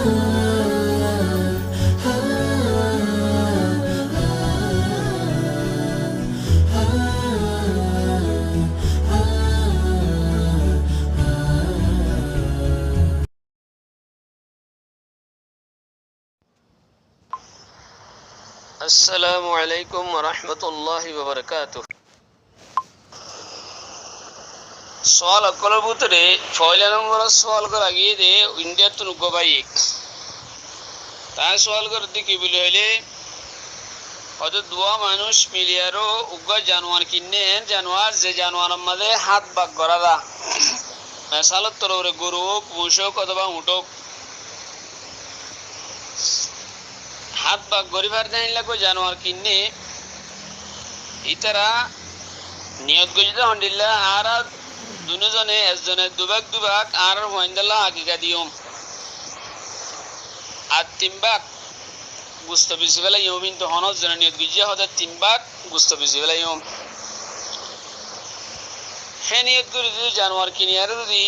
আসসালামু আলাইকুম ওয়া রাহমাতুল্লাহি ওয়া বারাকাতুহু। সওয়াল করার ভিতরে পয়লা নম্বর সওয়াল করা গিয়ে দে ইন্ডিয়া তো নুকো ভাই তাই সওয়াল করে দিকে বলে হইলে হয়তো দুয়া মানুষ মিলিয়ারও উগ্র জানোয়ার কিনে জানোয়ার যে জানোয়ারের মধ্যে হাত ভাগ করা দা সালত তোর গরু হোক মোষ হোক অথবা উট হোক হাত ভাগ গরিবার জানি লাগো জানোয়ার কিনে ইতারা নিয়ত গজিতে হন্ডিল্লা আর দুজনে একজনে দুভাগ আর হইন্দাল্লা আকিকা দিয়ম আর তিন ভাগ গুস্ত বেশি বেলা ইয়ম কিন্তু হনজ জনে নিয়ত গজিয়া হতে তিন ভাগ গুস্ত বেশি বেলা ইয়ম হে নিয়ত করে যদি জানোয়ার কিনি আর যদি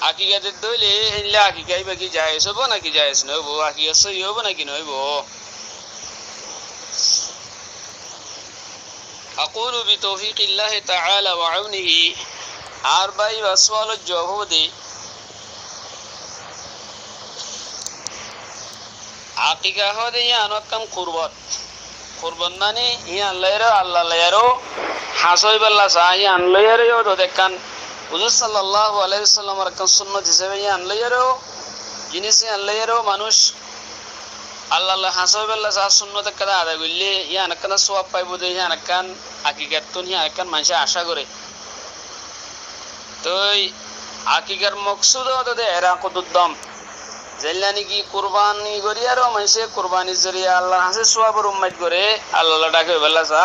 আকিকাতে দইলে হেনলে আকিকাই বাকি জায়েজ হবো নাকি জায়েজ নইব আকিকা সহি হবো নাকি নইব أقول بتوفيق الله تعالى وعونه أربعي وسؤال الجواب دي عقيقة هذا يعني كم قربان ماني هي الله ليرو حسوي بالله ساهي أن ليرو يودو دكان حضور صلى الله عليه وسلم ركن سنة হিসেবে أن ليرو জিনিস أن ليرو মানুষ আল্লাহ হাসাব আল্লাহ সা সুন্নত কাদা আদা করলে ইয়ান কান সওয়াব পাইবো দে ইয়ান কান আকিকাতুন ইয়ান কান মানুষ আশা করে তো আকিকার মকসুদ হতে এরা কদুদ্দম জেলানি কি কুরবানি করি আর মানুষে কুরবানির জরিয়া আল্লাহ হাসে সওয়াবের উম্মত করে আল্লাহ ডাকে বলা সা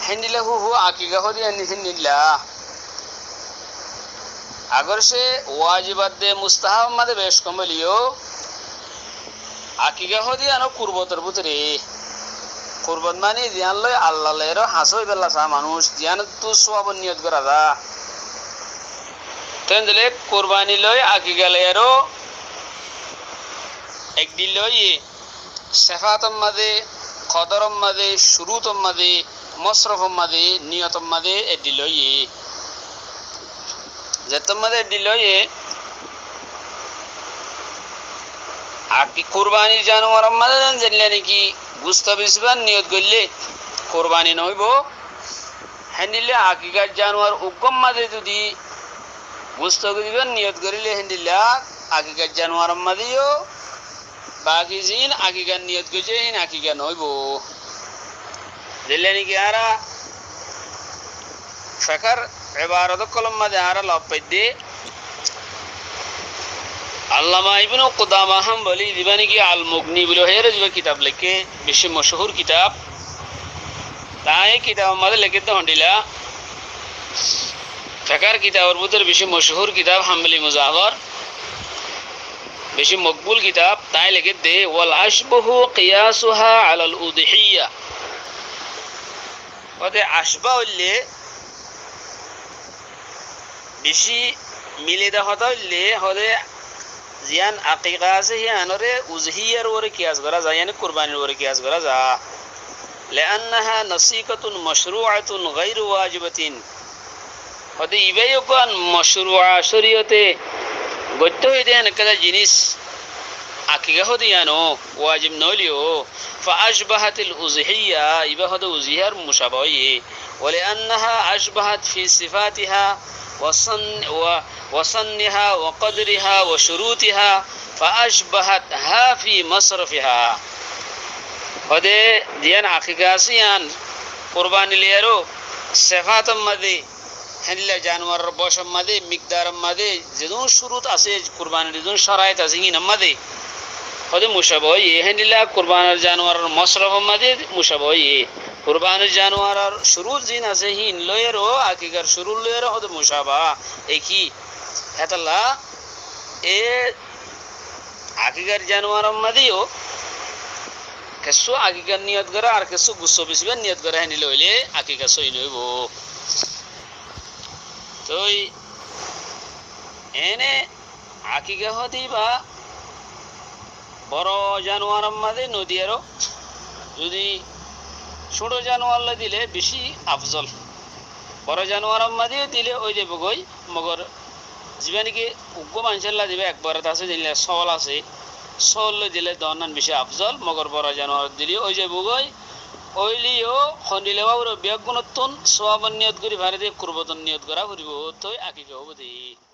হিন্দিলে হু আকিকা হদি হিন্দিল্লা আগর সে ওয়াজিবাত দে মুস্তাহাব মাদে বেশ কমলিও আকিকা হদি আনো কুরবতর ভিতরে কুরবান মানে জিয়ান লই আল্লাহ লেরো হাসই বেলা সা মানুষ জিয়ান তু সওয়াব নিয়ত করা দা তেন দিলে কুরবানি লই আকিকা লেরো একদিন লই সিফাতম মাদে কদরম মাদে শুরুতম মাদে মসরফম মাদে নিয়তম মাদে একদিন লই যেতম মাদে একদিন লই আকি কুরবানি জানোয়ার মাদান জানলে নাকি গুস্তা বিসবান নিয়ত করলে কুরবানি নইব হেন্দিলে আকিকার জানোয়ার উগম মাদে যদি গুস্তা দিবেন নিয়ত করিলে হেন্দিলা আকিকার জানোয়ার মাদিও বাকি জিন আকিকার নিয়ত গজে হিন আকিকা নইব জানলে নাকি আরা ফিকর ইবারত কলম মাদে আরা লপদে আল্লামা ইবনে কুদামা হাম্বলি দিবানি কি আল মুগনি বলে হেরে যে কিতাব লিখে বেশি মশহুর কিতাব তাই কিতাব আমাদের লিখে তো হন্ডিলা ফিকর কিতাবের ভিতর বেশি মশহুর কিতাব হাম্বলি মুজাহর বেশি মকবুল কিতাব তাই লিখে দে ওয়াল আশবাহু কিয়াসুহা আলাল উদহিয়া ওতে আশবা হইলে বেশি মিলে দা হইলে হলে জিয়ান আকিকা আছে হিয়ানরে উজহিয়ার ওরে কিয়াস করা যায় মানে কুরবানির ওরে কিয়াস করা যায় লান্নাহা নাসিকাতুন মাশরুআতুন গায়রু ওয়াজিবাতিন হতে ইবাইও কোন মাশরুআ শরীয়তে গত্য হইতে একটা জিনিস আকিকা হদিয়ানো ওয়াজিব নলিও ফাআশবাহাতিল উজহিয়া ইবা হদে উজহিয়ার মুশাবাহি ওয়ালান্নাহা আশবাহাত ফি সিফাতিহা وصنها وقدرها وشروطها فأشبهتها في مصرفها هذا ديان عقيقاسيان قربان ليرو صفات مدي هنلا جانور بوشم مدي مقدار مدي جدون شروط আছে قربان جدون شرائط আছে কি নমদে هذا مشابه هنلا قربان জানোয়ার মসরফ মদে মুশাবাহি কুরবানির জানোয়ার শুরুত জিন আছে হিন লয়েরো আকিকার শুরু লয়েরো হতে মুশাবা একই হেতাল্লা এ আকিকার জানোয়ার মাদিও কেসু আকিকার নিয়ত করে আর কেসু গুসো বিসবে নিয়ত করে হেনি লইলে আকিকা সই নইব তো এনে আকিকা হদি বা বড় জানোয়ার মাঝে নদী আরো যদি ছোট জানোয়ার দিলে বেশি আফজল বড় জানোয়ার মাঝে দিলে ওই যে বগই মগর জীবানিকে উগ্র মানুষের দিবে একবার আছে দিলে সল আছে সল দিলে দনান বেশি আফজল মগর বড় জানোয়ার দিলে ওই যে বগই ওইলিও খন্ডিলেও বেগ গুণত্তন সোয়াবন নিয়ত করি ভারে দিয়ে কুরবতন নিয়ত করা ফুরিব তই আকিকে হব দেই